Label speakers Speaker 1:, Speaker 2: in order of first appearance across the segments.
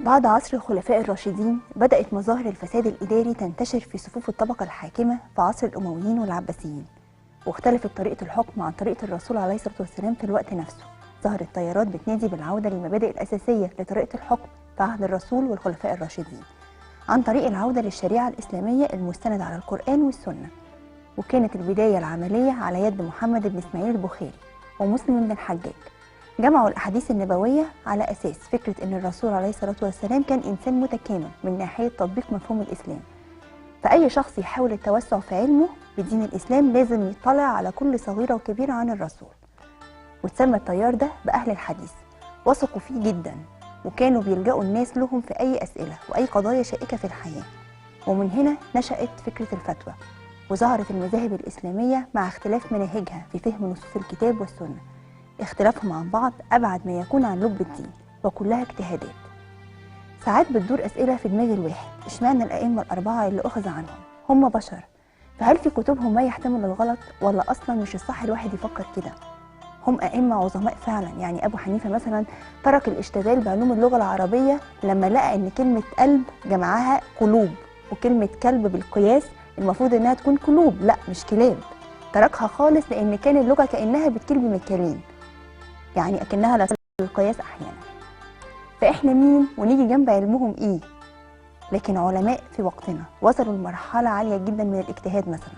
Speaker 1: بعد عصر الخلفاء الراشدين بدأت مظاهر الفساد الإداري تنتشر في صفوف الطبقة الحاكمة في عصر الأمويين والعباسيين، واختلفت طريقة الحكم عن طريقة الرسول عليه الصلاة والسلام في الوقت نفسه. ظهرت تيارات بتنادي بالعودة للمبادئ الأساسية لطريقة الحكم في عهد الرسول والخلفاء الراشدين عن طريق العودة للشريعة الإسلامية المستندة على القرآن والسنة. وكانت البداية العملية على يد محمد بن إسماعيل البخاري ومسلم بن الحجاج. جمعوا الأحاديث النبوية على أساس فكرة أن الرسول عليه الصلاة والسلام كان إنسان متكامل من ناحية تطبيق مفهوم الإسلام، فأي شخص يحاول التوسع في علمه بدين الإسلام لازم يطلع على كل صغيرة وكبيرة عن الرسول. وتسمى التيار ده بأهل الحديث، وثقوا فيه جدا وكانوا بيلجأوا الناس لهم في أي أسئلة وأي قضايا شائكة في الحياة. ومن هنا نشأت فكرة الفتوى، وظهرت المذاهب الإسلامية مع اختلاف مناهجها في فهم نصوص الكتاب والسنة، اختلافهم عن بعض أبعد ما يكون عن لب الدين وكلها اجتهادات. ساعات بتدور أسئلة في دماغ الواحد، اشمعنى الأئمة الأربعة اللي أخذ عنهم هم بشر؟ فهل في كتبهم ما يحتمل الغلط، ولا أصلا مش الصح الواحد يفكر كده؟ هم أئمة عظماء فعلا، يعني أبو حنيفة مثلا ترك الاشتغال بعلوم اللغة العربية لما لقى إن كلمة قلب جمعها قلوب، وكلمة كلب بالقياس المفروض إنها تكون قلوب لا مش كلاب، تركها خالص لأن كان اللغة كأنها بتكلب من الكلين، يعني أكنها لا القياس أحيانا. فإحنا مين ونيجي جنب علمهم إيه؟ لكن علماء في وقتنا وصلوا لمرحلة عالية جدا من الاجتهاد. مثلا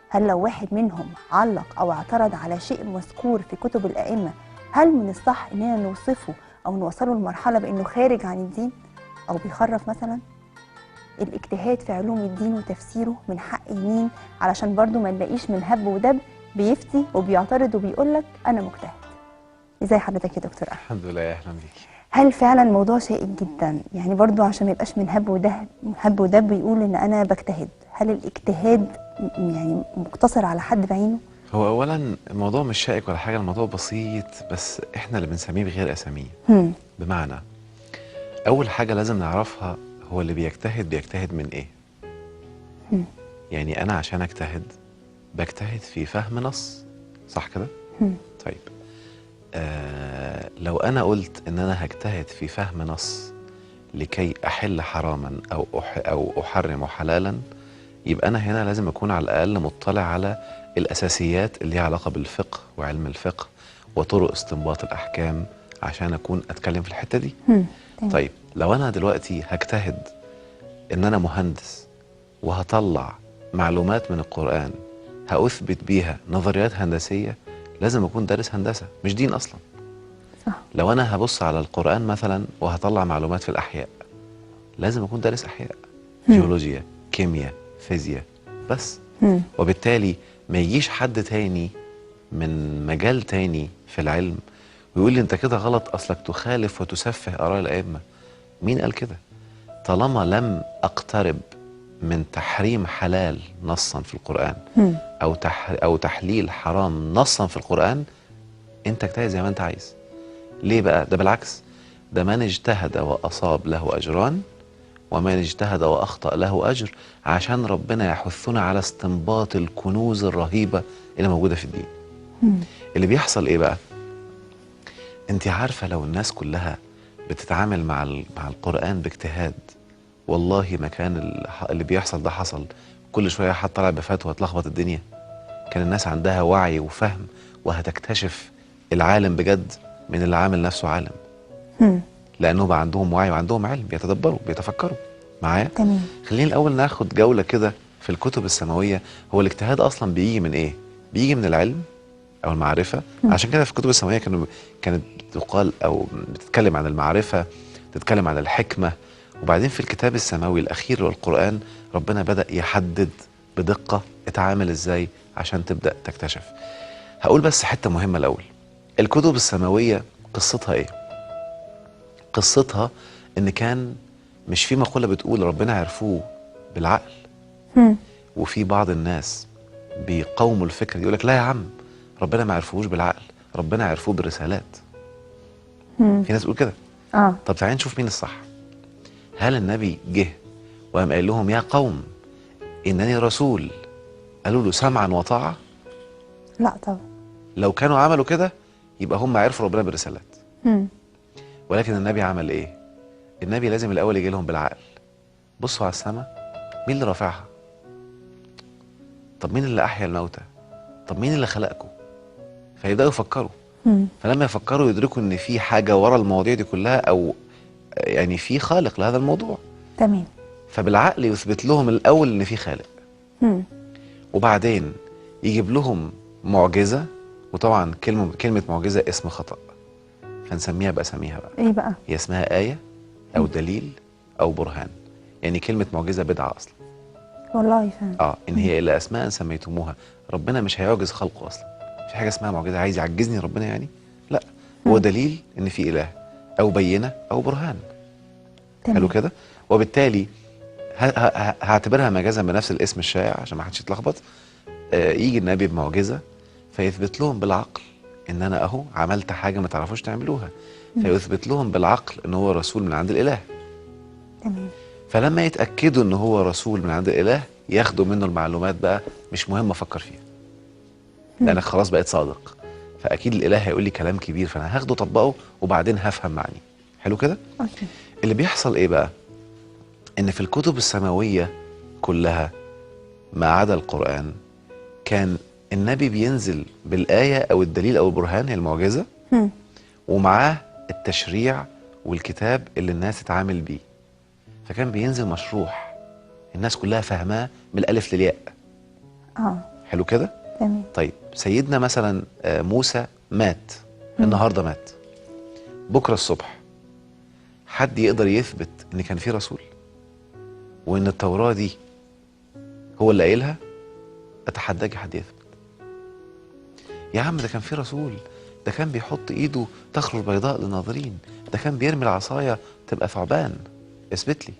Speaker 1: هل لو واحد منهم علق أو اعترض على شيء مذكور في كتب الأئمة، هل من الصح إننا نوصفه أو نوصله لمرحلة بأنه خارج عن الدين أو بيخرف مثلا؟ الاجتهاد في علوم الدين وتفسيره من حق مين، علشان برضو ما نلاقيش من هب ودب بيفتي وبيعترض وبيقولك أنا مجتهد. ازاي حضرتك يا دكتور أحمد؟
Speaker 2: الحمد لله، اهلا بيكي.
Speaker 1: هل فعلا موضوع شائك جدا، يعني برضو عشان ما يبقاش من هب ودب يقول ان انا بجتهد، هل الاجتهاد يعني مقتصر على حد بعينه؟
Speaker 2: هو اولا الموضوع مش شائك ولا حاجه، الموضوع بسيط، بس احنا اللي بنسميه بغير اساميه. بمعنى اول حاجه لازم نعرفها، هو اللي بيجتهد من ايه؟ يعني انا عشان اجتهد بجتهد في فهم نص، صح كده؟ طيب لو انا قلت ان انا هجتهد في فهم نص لكي احل حراما او احرم حلالا، يبقى أنا هنا لازم أكون على الأقل مطلع على الأساسيات اللي ليها علاقة بالفقه وعلم الفقه وطرق استنباط الأحكام عشان أكون أتكلم في الحتة دي. طيب لو أنا دلوقتي هجتهد إن أنا مهندس وهطلع معلومات من القرآن هأثبت بيها نظريات هندسية، لازم أكون دارس هندسة مش دين أصلا.
Speaker 1: صح.
Speaker 2: لو أنا هبص على القرآن مثلا وهطلع معلومات في الأحياء، لازم أكون دارس أحياء، جيولوجيا، كيمياء، فيزياء بس. وبالتالي ما يجيش حد تاني من مجال تاني في العلم ويقول لي انت كده غلط، اصلك تخالف وتسفه اراء الائمه. مين قال كده؟ طالما لم اقترب من تحريم حلال نصا في القران او تحليل حرام نصا في القران، انت اجتهد زي ما انت عايز. ليه بقى؟ ده بالعكس، ده من اجتهد واصاب له اجران ومن اجتهد وأخطأ له أجر، عشان ربنا يحثنا على استنباط الكنوز الرهيبة اللي موجودة في الدين. اللي بيحصل إيه بقى؟ أنت عارفة لو الناس كلها بتتعامل مع القرآن باجتهاد، والله ما كان اللي بيحصل ده حصل. كل شوية حد طلع بفتوى تلخبط الدنيا. كان الناس عندها وعي وفهم وهتكتشف العالم بجد من اللي عامل نفسه عالم. لأنه بقى عندهم وعي وعندهم علم، بيتدبروا بيتفكروا معايا.
Speaker 1: تمام.
Speaker 2: خلينا الأول ناخد جولة كده في الكتب السماوية. هو الاجتهاد أصلا بيجي من إيه؟ بيجي من العلم أو المعرفة. عشان كده في الكتب السماوية كانت تقال أو بتتكلم عن المعرفة، تتكلم عن الحكمة. وبعدين في الكتاب السماوي الأخير والقرآن ربنا بدأ يحدد بدقة اتعامل إزاي عشان تبدأ تكتشف. هقول بس حتة مهمة الأول. الكتب السماوية قصتها إيه؟ قصتها إن كان مش في مقولة بتقول ربنا عرفوه بالعقل، وفي بعض الناس بيقاوموا الفكرة دي، يقول لك لا يا عم، ربنا ما عرفوش بالعقل، ربنا عرفوه بالرسالات. في ناس بتقول كده. طب تعالى نشوف مين الصح. هل النبي جه وقام قال لهم يا قوم إنني رسول، قالوا له سمعا وطاعة؟
Speaker 1: لا طبعا.
Speaker 2: لو كانوا عملوا كده يبقى هم عرفوا ربنا بالرسالات. ولكن النبي عمل إيه؟ النبي لازم الاول يجي لهم بالعقل. بصوا على السماء، مين اللي رافعها؟ طب مين اللي احيا الموتى؟ طب مين اللي خلقكم؟ فيبداوا يفكروا. فلما يفكروا يدركوا ان في حاجه ورا المواضيع دي كلها، او يعني في خالق لهذا الموضوع.
Speaker 1: تمام.
Speaker 2: فبالعقل يثبت لهم الاول ان في خالق، وبعدين يجيب لهم معجزه. وطبعا كلمه معجزه اسم خطأ، فنسميها باساميها بقى.
Speaker 1: ايه بقى؟
Speaker 2: هي اسمها آية او دليل او برهان. يعني كلمه معجزه بدعه اصلا.
Speaker 1: والله فعلا.
Speaker 2: ان هي الا اسماء سميتموها. ربنا مش هيعجز خلقه اصلا. في حاجه اسمها معجزه عايز يعجزني ربنا يعني؟ لا. هو دليل ان في اله، او بينه، او برهان.
Speaker 1: تمام.
Speaker 2: حلو كده. وبالتالي هعتبرها مجازا بنفس الاسم الشائع عشان ما حدش يتلخبط. يجي النبي بمعجزه فيثبت لهم بالعقل ان انا اهو عملت حاجه ما تعرفوش تعملوها. فيثبت لهم بالعقل ان هو رسول من عند الاله.
Speaker 1: تمام.
Speaker 2: فلما يتاكدوا ان هو رسول من عند الاله ياخدوا منه المعلومات بقى مش مهم افكر فيها، لانك خلاص بقيت صادق. فاكيد الاله هيقول لي كلام كبير، فانا هاخده طبقه وبعدين هفهم معني. حلو كده.
Speaker 1: اوكي.
Speaker 2: اللي بيحصل ايه بقى؟ ان في الكتب السماويه كلها ما عدا القران كان النبي بينزل بالايه او الدليل او البرهان، هي المعجزه، ومعاه التشريع والكتاب اللي الناس تتعامل بيه. فكان بينزل مشروح، الناس كلها فاهماه من الالف للياء. حلو كده.
Speaker 1: تمام.
Speaker 2: طيب سيدنا مثلا موسى مات، النهارده مات، بكره الصبح حد يقدر يثبت ان كان في رسول وان التوراه دي هو اللي قايلها؟ اتحداك حد يثبت. يا عم ده كان في رسول، ده كان بيحط ايده تخرج بيضاء للناظرين، ده كان بيرمي العصايه تبقى ثعبان. اثبت لي.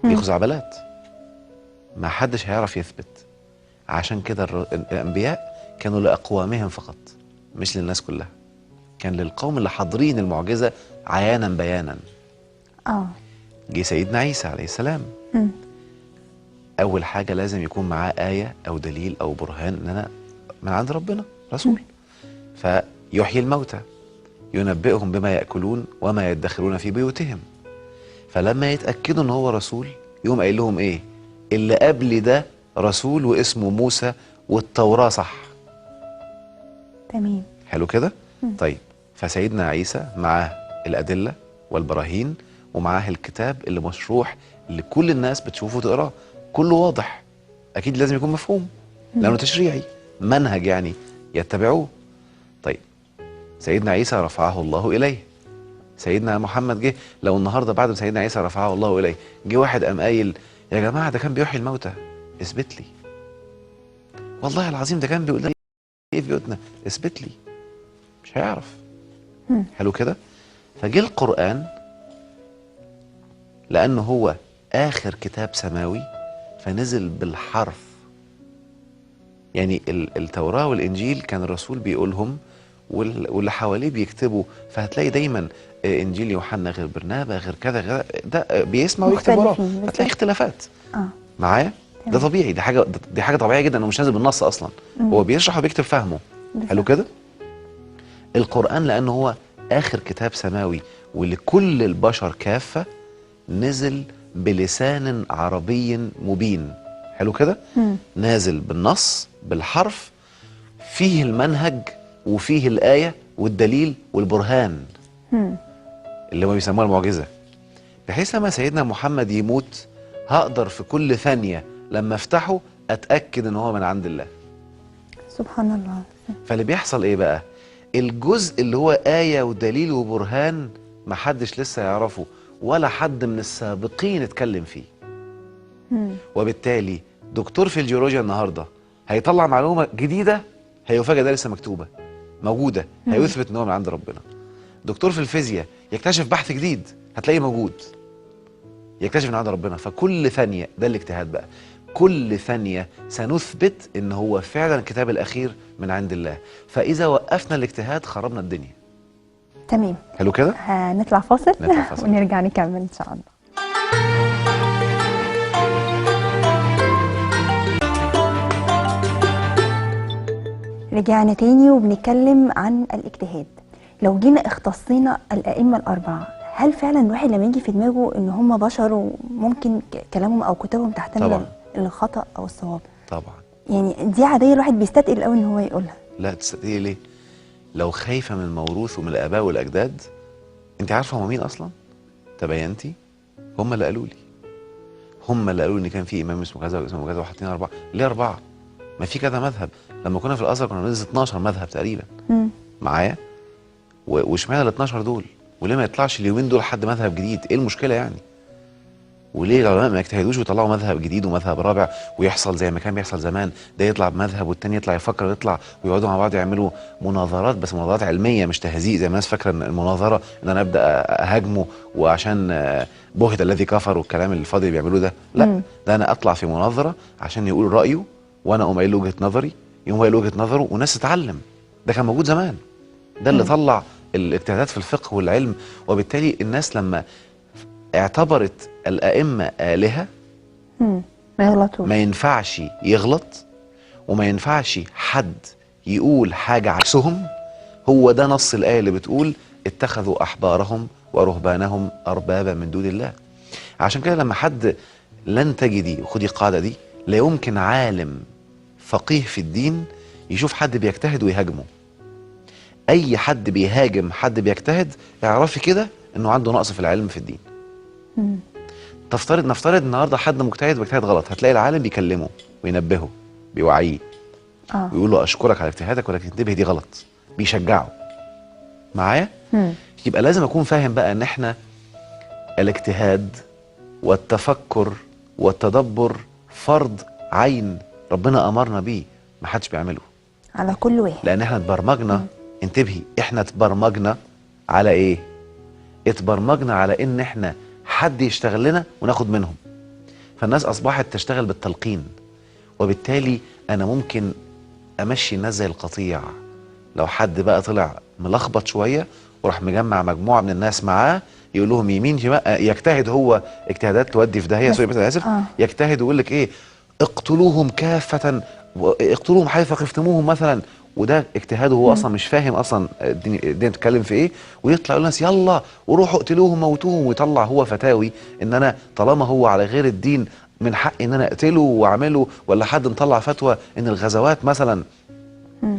Speaker 2: دي خزعبلات، ما حدش هيعرف يثبت. عشان كده الانبياء كانوا لاقوامهم فقط، مش للناس كلها. كان للقوم اللي حاضرين المعجزه عيانا بيانا. جه سيدنا عيسى عليه السلام. اول حاجه لازم يكون معاه ايه او دليل او برهان ان انا من عند ربنا رسول. فيحيي الموتى، ينبئهم بما ياكلون وما يدخرون في بيوتهم. فلما يتاكدوا ان هو رسول يقوم قايل لهم ايه؟ اللي قبل ده رسول واسمه موسى والتوراه صح.
Speaker 1: تمام.
Speaker 2: حلو كده. طيب فسيدنا عيسى معاه الادله والبراهين، ومعاه الكتاب اللي مشروح اللي كل الناس بتشوفه وتقراه، كله واضح، اكيد لازم يكون مفهوم لانه تشريعي، منهج يعني يتبعوه. طيب سيدنا عيسى رفعه الله اليه. سيدنا محمد جه، لو النهارده بعد ما سيدنا عيسى رفعه الله اليه جه واحد قام قايل يا جماعه ده كان بيحيي الموتى، اثبت لي. والله العظيم ده كان بيقول لي ايه في بيوتنا، اثبت لي. مش هيعرف. حلو كده. فجه القرآن لأنه هو آخر كتاب سماوي فنزل بالحرف. يعني التوراة والإنجيل كان الرسول بيقولهم واللي حواليه بيكتبوا، فهتلاقي دايما إنجيل يوحنا غير برنابا غير كذا غير ده، بيسمع ويكتب وراه، هتلاقي اختلافات. معايا؟ ده طبيعي، دي حاجة طبيعية جدا، انه مش نازل بالنص أصلا. هو بيشرح وبيكتب فهمه. حلو كده؟ القرآن لأنه هو آخر كتاب سماوي ولكل البشر كافة نزل بلسان عربي مبين. حلو كده؟ نازل بالنص بالحرف، فيه المنهج وفيه الآية والدليل والبرهان اللي هم بيسموها المعجزة، بحيث لما سيدنا محمد يموت هقدر في كل ثانية لما افتحه أتأكد ان هو من عند الله.
Speaker 1: سبحان الله.
Speaker 2: فاللي بيحصل ايه بقى؟ الجزء اللي هو آية ودليل وبرهان محدش لسه يعرفه ولا حد من السابقين اتكلم فيه. وبالتالي دكتور في الجيولوجيا النهارده هيطلع معلومة جديدة هيفاجئ ده لسه مكتوبة موجودة، هيثبت ان هو من عند ربنا. دكتور في الفيزياء يكتشف بحث جديد هتلاقيه موجود، يكتشف من عند ربنا. فكل ثانية، ده الاجتهاد بقى، كل ثانية سنثبت ان هو فعلا الكتاب الاخير من عند الله. فاذا وقفنا الاجتهاد خربنا الدنيا.
Speaker 1: تمام.
Speaker 2: حلو كده.
Speaker 1: هنطلع فاصل ونرجع نكمل ان شاء الله. رجعنا تاني وبنتكلم عن الاجتهاد. لو جينا اختصينا الائمة الاربعة، هل فعلا الواحد لما يجي في دماغه ان هم بشر وممكن كلامهم او كتابهم تحتمل
Speaker 2: طبعا.
Speaker 1: الخطأ او الصواب؟
Speaker 2: طبعا.
Speaker 1: يعني دي عادية الواحد بيستثقل قوي ان هو يقولها.
Speaker 2: لا تستطيعي ليه؟ لو خايفه من الموروث ومن الاباء والاجداد، انت عارفه هم مين اصلا؟ تبينتي؟ هم اللي قالوا لي، هم اللي قالوا لي ان كان في امام اسمه كذا واسمه كذا واحد اتنين اربعه. ليه اربعه؟ ما في كذا مذهب. لما كنا في الازهر كنا بندرس 12 مذهب تقريبا. معايا؟ واشمعنى ال 12 دول؟ وليه ما يطلعش اليومين دول حد مذهب جديد؟ ايه المشكله يعني؟ وليه العلماء ما يجتهدوش ويطلعوا مذهب جديد ومذهب رابع، ويحصل زي ما كان بيحصل زمان، ده يطلع بمذهب والتاني يطلع يفكر ويطلع، ويقعدوا مع بعض يعملوا مناظرات، بس مناظرات علميه مش تهزيء زي ما الناس فاكره ان المناظره ان انا ابدا اهاجمه وعشان بهت الذي كفر والكلام الفاضي اللي بيعملوه ده. لا، ده انا اطلع في مناظره عشان يقول رايه وانا اقوم قايل له وجهه نظري، يقوم قايل وجهه نظره والناس تتعلم. ده كان موجود زمان، ده اللي طلع الاجتهادات في الفقه والعلم. وبالتالي الناس لما اعتبرت الأئمة آلهة،
Speaker 1: ما يغلطوش،
Speaker 2: ما ينفعش يغلط وما ينفعش حد يقول حاجة عكسهم. هو ده نص الآية اللي بتقول اتخذوا أحبارهم ورهبانهم أربابا من دون الله. عشان كده لما حد، لن تجدي، وخدي القاعدة دي، لا يمكن عالم فقيه في الدين يشوف حد بيجتهد ويهاجمه. أي حد بيهاجم حد بيجتهد اعرفي كده إنه عنده نقص في العلم في الدين. نفترض النهارده حد مجتهد وبيجتهد غلط، هتلاقي العالم بيكلمه وينبهه، بيوعيه، ويقول له اشكرك على اجتهادك ولكن انتبه دي غلط، بيشجعه. معايا؟ يبقى لازم اكون فاهم بقى ان احنا الاجتهاد والتفكر والتدبر فرض عين ربنا امرنا بيه، ما حدش بيعمله
Speaker 1: على كل واحد،
Speaker 2: لان احنا اتبرمجنا. انتبهي، احنا اتبرمجنا على ايه؟ اتبرمجنا على ان احنا حد يشتغل لنا وناخد منهم. فالناس اصبحت تشتغل بالتلقين، وبالتالي انا ممكن امشي الناس زي القطيع. لو حد بقى طلع ملخبط شويه وراح مجمع مجموعه من الناس معاه يقول لهم يمين شمال، يجتهد هو اجتهادات تودي في داهيه، سوري بس انا اسف، يجتهد ويقول لك ايه، اقتلوهم كافه، اقتلوهم حيث ثقفتموهم مثلا، وده اجتهاده هو اصلا مش فاهم اصلا الدين بتتكلم في ايه، ويطلع يقول للناس يلا وروحوا اقتلوهم موتوهم، ويطلع هو فتاوي ان انا طالما هو على غير الدين من حقي ان انا اقتله واعمله. ولا حد مطلع فتوى ان الغزوات مثلا،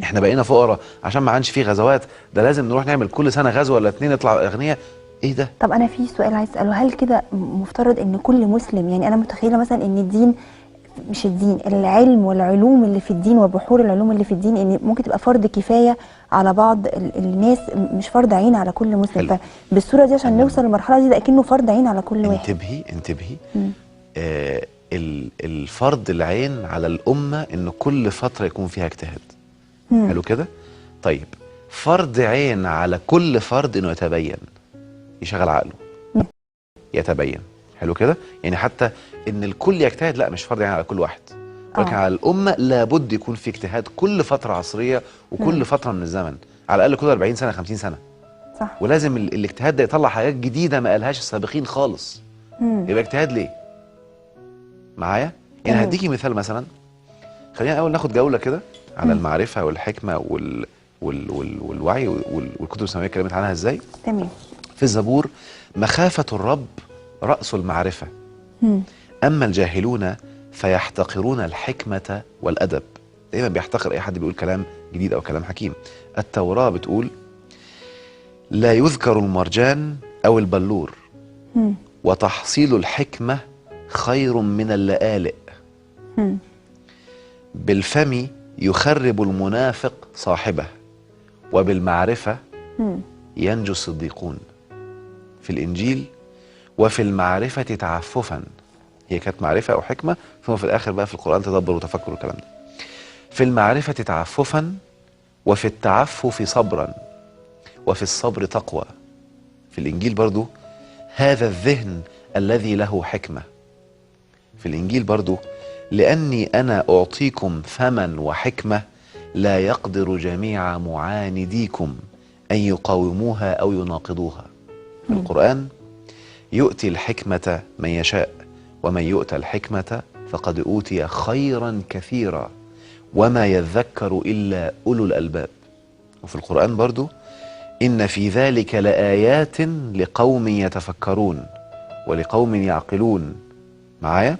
Speaker 2: احنا بقينا فقراء عشان ما عادش فيه غزوات، ده لازم نروح نعمل كل سنه غزوه ولا اتنين نطلع اغنياء. ايه ده؟
Speaker 1: طب انا في سؤال عايز اساله، هل كده مفترض ان كل مسلم، يعني انا متخيله مثلا ان الدين، مش الدين، العلم والعلوم اللي في الدين وبحور العلوم اللي في الدين، ان ممكن تبقى فرض كفايه على بعض الناس، مش فرض عين على كل مسلم؟ فبالصوره دي عشان نوصل للمرحله دي، ده اكنه فرض عين على كل واحد.
Speaker 2: انتبهي الفرض العين على الامه ان كل فتره يكون فيها اجتهاد. حلو كده؟ طيب فرض عين على كل فرد انه يتبين، يشغل عقله، يتبين. حلو كده؟ يعني حتى ان الكل يجتهد، لا مش فرض عين على كل واحد، ولكن على الامه لابد يكون في اجتهاد كل فتره عصريه وكل فتره من الزمن، على الاقل كل 40 سنه 50 سنه.
Speaker 1: صح.
Speaker 2: ولازم الاجتهاد ده يطلع حاجات جديده ما قالهاش السابقين خالص. يبقى اجتهاد ليه؟ معايا؟ يعني هديكي مثال مثلا، خلينا اول ناخد جوله كده على المعرفه والحكمه والوعي والكتب السماويه اتكلمت عنها ازاي.
Speaker 1: تمام.
Speaker 2: في الزبور: مخافه الرب راس المعرفه، اما الجاهلون فيحتقرون الحكمه والادب. دايما بيحتقر اي حد بيقول كلام جديد او كلام حكيم. التوراه بتقول: لا يذكر المرجان او البلور، وتحصيل الحكمه خير من اللآلئ. بالفم يخرب المنافق صاحبه، وبالمعرفة ينجو الصديقون. في الإنجيل: وفي المعرفة تعففا. هي كانت معرفة أو حكمة، ثم في الآخر بقى في القرآن تدبر وتفكر والكلام ده. في المعرفة تعففا، وفي التعفف صبرا، وفي الصبر تقوى. في الإنجيل برضو: هذا الذهن الذي له حكمة. في الإنجيل برضو: لأني أنا أعطيكم فما وحكمة لا يقدر جميع معانديكم أن يقاوموها أو يناقضوها. في القرآن: يؤتي الحكمة من يشاء، ومن يؤتى الحكمة فقد أوتي خيرا كثيرا، وما يذكر إلا أولو الألباب. وفي القرآن برضو: إن في ذلك لآيات لقوم يتفكرون ولقوم يعقلون. معايا؟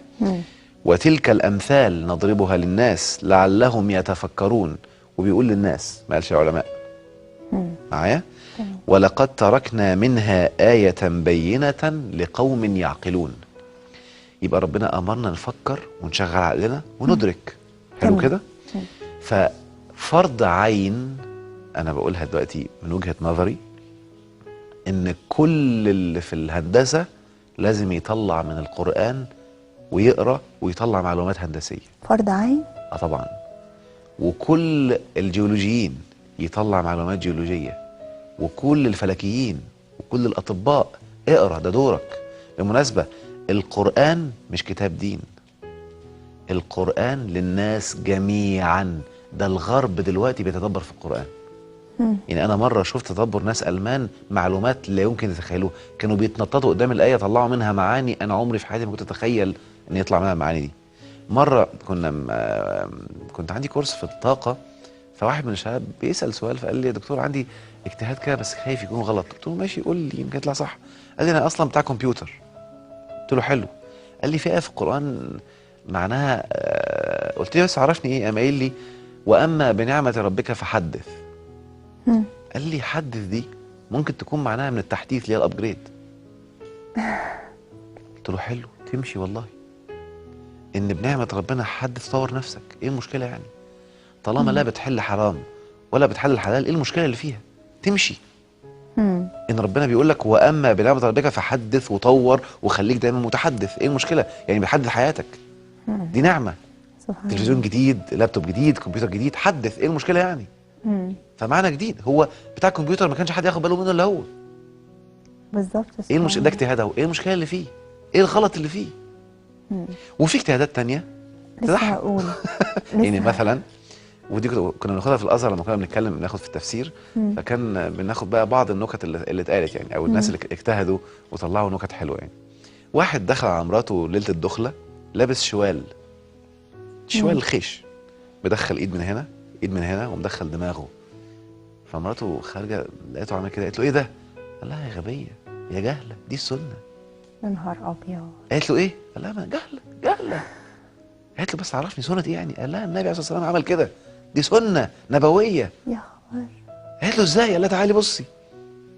Speaker 2: وتلك الأمثال نضربها للناس لعلهم يتفكرون. وبيقول للناس، ما قالش العلماء. معايا؟ ولقد تركنا منها آية بينة لقوم يعقلون. يبقى ربنا أمرنا نفكر ونشغل عقلنا وندرك. حلو كده؟ ففرض عين، أنا بقولها دلوقتي من وجهة نظري، إن كل اللي في الهندسة لازم يطلع من القرآن ويقرأ ويطلع معلومات هندسية.
Speaker 1: فرض عين؟
Speaker 2: طبعا. وكل الجيولوجيين يطلع معلومات جيولوجية، وكل الفلكيين وكل الأطباء اقرأ، ده دورك. بالمناسبة القرآن مش كتاب دين، القرآن للناس جميعا. ده الغرب دلوقتي بيتدبر في القرآن. يعني أنا مرة شفت تدبر ناس ألمان، معلومات لا يمكن تتخيلوها، كانوا بيتنططوا قدام الآية طلعوا منها معاني أنا عمري في حياتي ما كنت أتخيل إن يطلع منها المعاني دي. مرة كنت عندي كورس في الطاقة، فواحد من الشباب بيسأل سؤال، فقال لي يا دكتور عندي اجتهاد كده بس خايف يكون غلط. قلت له ماشي قول لي يمكن يطلع صح. قال لي أنا أصلا بتاع كمبيوتر. قلت له حلو. قال لي في آية في القرآن معناها قلت له بس عرفني إيه. قام قايل لي وأما بنعمة ربك فحدث. قال لي حدث دي ممكن تكون معناها من التحديث اللي هي الابجريد. قلت له حلو تمشي والله، ان بنعمه ربنا حدث طور نفسك، ايه المشكله يعني؟ طالما لا بتحل حرام ولا بتحل الحلال، ايه المشكله اللي فيها؟ تمشي. ان ربنا بيقول لك واما بنعمه ربك فحدث وطور وخليك دايما متحدث، ايه المشكله؟ يعني بيحدث حياتك، دي نعمه. تلفزيون جديد، لابتوب جديد، كمبيوتر جديد، حدث، ايه المشكله يعني؟ فمعنى جديد. هو بتاع الكمبيوتر ما كانش حد ياخد باله منه الا هو.
Speaker 1: بالظبط.
Speaker 2: ايه ده اجتهاد اهو، ايه المشكله اللي فيه؟ ايه الغلط اللي فيه؟ وفي اجتهادات تانية
Speaker 1: لسه هقول.
Speaker 2: يعني مثلا، ودي كنا بناخدها في الازهر لما كنا بنتكلم بناخد في التفسير. فكان بناخد بقى بعض النكت اللي اتقالت يعني، او الناس اللي اجتهدوا وطلعوا نكت حلوه يعني. واحد دخل على مراته ليله الدخله لابس شوال الخيش، مدخل ايد من هنا ايد من هنا ومدخل دماغه. فمراته خارجه لقيته عامل كده، قالت له ايه ده؟ قال لها يا غبيه يا جهله دي السنه.
Speaker 1: يا نهار ابيض.
Speaker 2: قالت له ايه؟ قال لها ما جهله. قالت له بس عرفني سنه ايه يعني؟ قال لها النبي عليه الصلاه والسلام عمل كده، دي سنه نبويه.
Speaker 1: يا خبر.
Speaker 2: قالت له ازاي؟ قال لها تعالي بصي.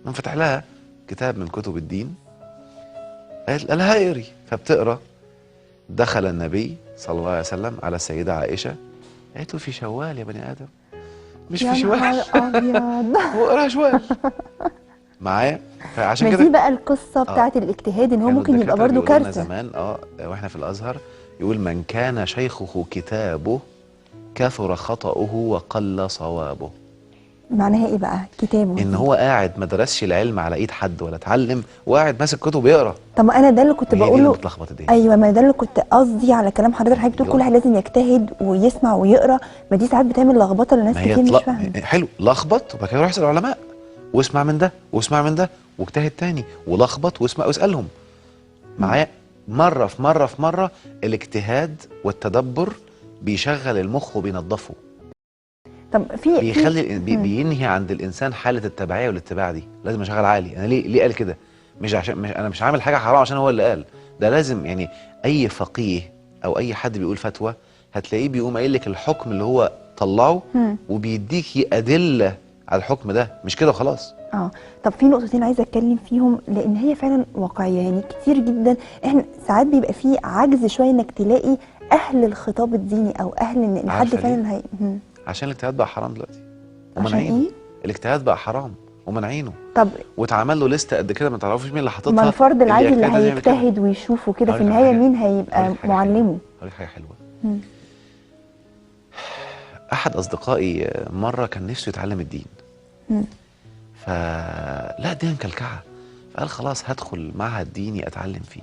Speaker 2: قام فتح لها كتاب من كتب الدين، قال لها اقري. فبتقرا، دخل النبي صلى الله عليه وسلم على السيده عائشه، قالت له في شوال يا بني ادم، مش في شوال.
Speaker 1: يا نهار ابيض.
Speaker 2: هو قراها شوال معايا. فعشان كده
Speaker 1: دي بقى القصه بتاعت الاجتهاد، ان هو ممكن يبقى برضه كارثه.
Speaker 2: زمان واحنا في الازهر يقول من كان شيخه كتابه كثر خطأه وقل صوابه.
Speaker 1: معناها ايه بقى كتابه؟
Speaker 2: ان هو قاعد ما درسش العلم على ايد حد ولا اتعلم، وقاعد ماسك كتب يقرا.
Speaker 1: طب انا ده اللي كنت بقوله. ايوه، ما ده اللي كنت قصدي على كلام حضرتك بتقول كل واحد لازم يجتهد ويسمع ويقرا. ما دي ساعات بتعمل لخبطه لناس كتير مش فاهمه.
Speaker 2: حلو، لخبط وبعد كده روح اسال العلماء واسمع من ده واسمع من ده واجتهد تاني ولخبط واسمع واسالهم. معايا مره في مره الاجتهاد والتدبر بيشغل المخ وبينظفه.
Speaker 1: طب
Speaker 2: بيخلي بينهي عند الانسان حاله التبعيه والاتباع دي. لازم اشغل عقلي. انا ليه قال كده؟ مش عشان انا مش عامل حاجه حرام عشان هو اللي قال ده. لازم يعني اي فقيه او اي حد بيقول فتوى هتلاقيه بيقوم قايل لك الحكم اللي هو طلعه وبيديكي ادله على الحكم ده، مش كده وخلاص.
Speaker 1: طب في نقطتين عايزه اتكلم فيهم، لان هي فعلا واقعيه. يعني كتير جدا احنا ساعات بيبقى فيه عجز شويه انك تلاقي اهل الخطاب الديني او اهل ان حد فعلا
Speaker 2: عشان الاجتهاد بقى حرام دلوقتي
Speaker 1: ومنعينه.
Speaker 2: ايه؟ الاجتهاد بقى حرام ومنعينه.
Speaker 1: طب
Speaker 2: واتعمل له لسته قد كده ما تعرفوش مين اللي حاططها.
Speaker 1: ما الفرد العادي اللي هيجتهد ويشوف وكده في النهايه مين هيبقى معلمه؟
Speaker 2: هقول لك حاجه حلوه. احد اصدقائي مره كان نفسه يتعلم الدين. فلا الدنيا مكلكعه، فقال خلاص هدخل معهد ديني اتعلم فيه.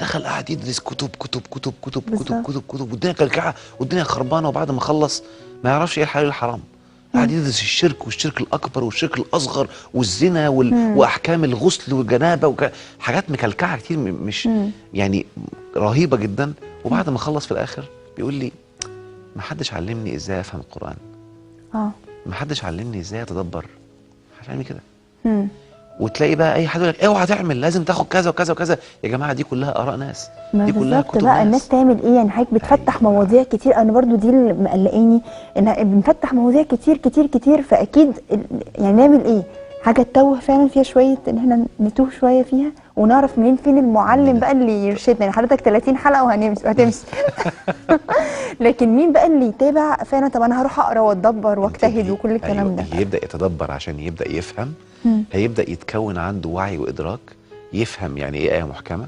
Speaker 2: دخل قاعد يدرس كتب كتب كتب كتب كتب كتب كتب والدنيا كلكعه والدنيا خربانه، وبعد ما خلص ما يعرفش ايه الحلال والحرام. قاعد يدرس الشرك والشرك الاكبر والشرك الاصغر والزنا واحكام الغسل والجنابه حاجات مكلكعه كتير، مش يعني رهيبه جدا. وبعد ما خلص في الاخر بيقول لي ما حدش علمني ازاي افهم القران. ما حدش علمني ازاي اتدبر. هتعمل كده. وتلاقي بقى اي حد يقول لك اوعى تعمل، لازم تاخد كذا وكذا وكذا. يا جماعه دي كلها اراء ناس، دي كلها
Speaker 1: بالظبط
Speaker 2: كتب
Speaker 1: بقى.
Speaker 2: ناس.
Speaker 1: الناس تعمل ايه يعني؟ حضرتك بتفتح مواضيع كتير، انا برضو دي اللي مقلقاني، ان بنفتح مواضيع كتير كتير كتير، فاكيد يعني نعمل ايه؟ حاجه تتوه فعلا فيها شويه، ان احنا نتوه شويه فيها، ونعرف منين فين المعلم بقى اللي يرشدنا. يعني حضرتك 30 حلقه وهتمشي لكن مين بقى اللي يتابع فعلا؟ طب انا هروح اقرا واتدبر واجتهد وكل الكلام ده.
Speaker 2: اللي يبدا يتدبر عشان يبدا يفهم، هيبدا يتكون عنده وعي وادراك، يفهم يعني ايه ايه محكمه،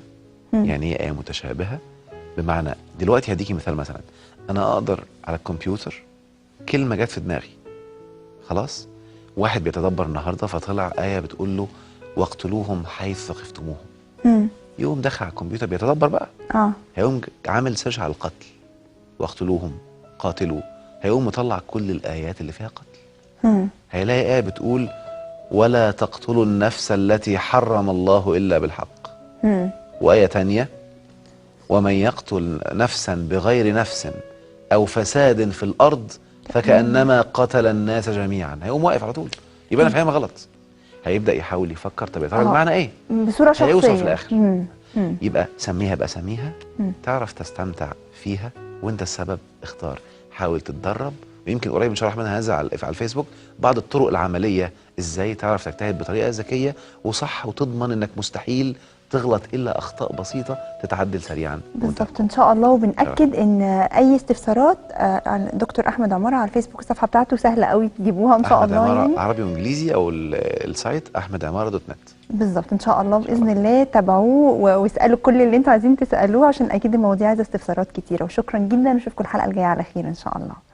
Speaker 2: يعني ايه ايه متشابهه. بمعنى دلوقتي هديكي مثال، مثلا انا اقدر على الكمبيوتر كلمه جت في دماغي، خلاص، واحد بيتدبر النهارده فطلع ايه بتقول له واقتلوهم حيث ثقفتموهم. يقوم دخل على الكمبيوتر بيتدبر بقى، هيقوم عامل سيرش على القتل، واقتلوهم قاتلوا، هيقوم مطلع كل الايات اللي فيها قتل. هيلاقي ايه بتقول ولا تقتلوا النفس التي حرم الله الا بالحق. وايه تانية ومن يقتل نفسا بغير نفس او فساد في الارض فكأنما قتل الناس جميعا. هيقوم واقف على طول، يبقى انا فاهمها غلط. هيبدأ يحاول يفكر، طب يا ترى المعنى ايه؟
Speaker 1: بصورة شخصية،
Speaker 2: هيوصل في الاخر. يبقى سميها بقى سميها، تعرف تستمتع فيها وانت السبب. اختار، حاول تتدرب. ويمكن قريب ان شاء الله الرحمن هنزل على الفيسبوك بعض الطرق العمليه ازاي تعرف تجتهد بطريقه ذكيه وصح، وتضمن انك مستحيل تغلط الا اخطاء بسيطه تتعدل سريعا.
Speaker 1: بالظبط ان شاء الله. وبنأكد ان اي استفسارات عن دكتور احمد عماره على الفيسبوك، الصفحه بتاعته سهله قوي تجيبوها ان شاء الله. يعني
Speaker 2: عربي وانجليزي، او السايت احمدعماره.net.
Speaker 1: بالظبط ان شاء الله باذن الله. تابعوه واسالوا كل اللي انتوا عايزين تسالوه، عشان اكيد المواضيع عايزه استفسارات كتيره. وشكرا جدا، نشوفكم الحلقه الجايه على خير ان شاء الله.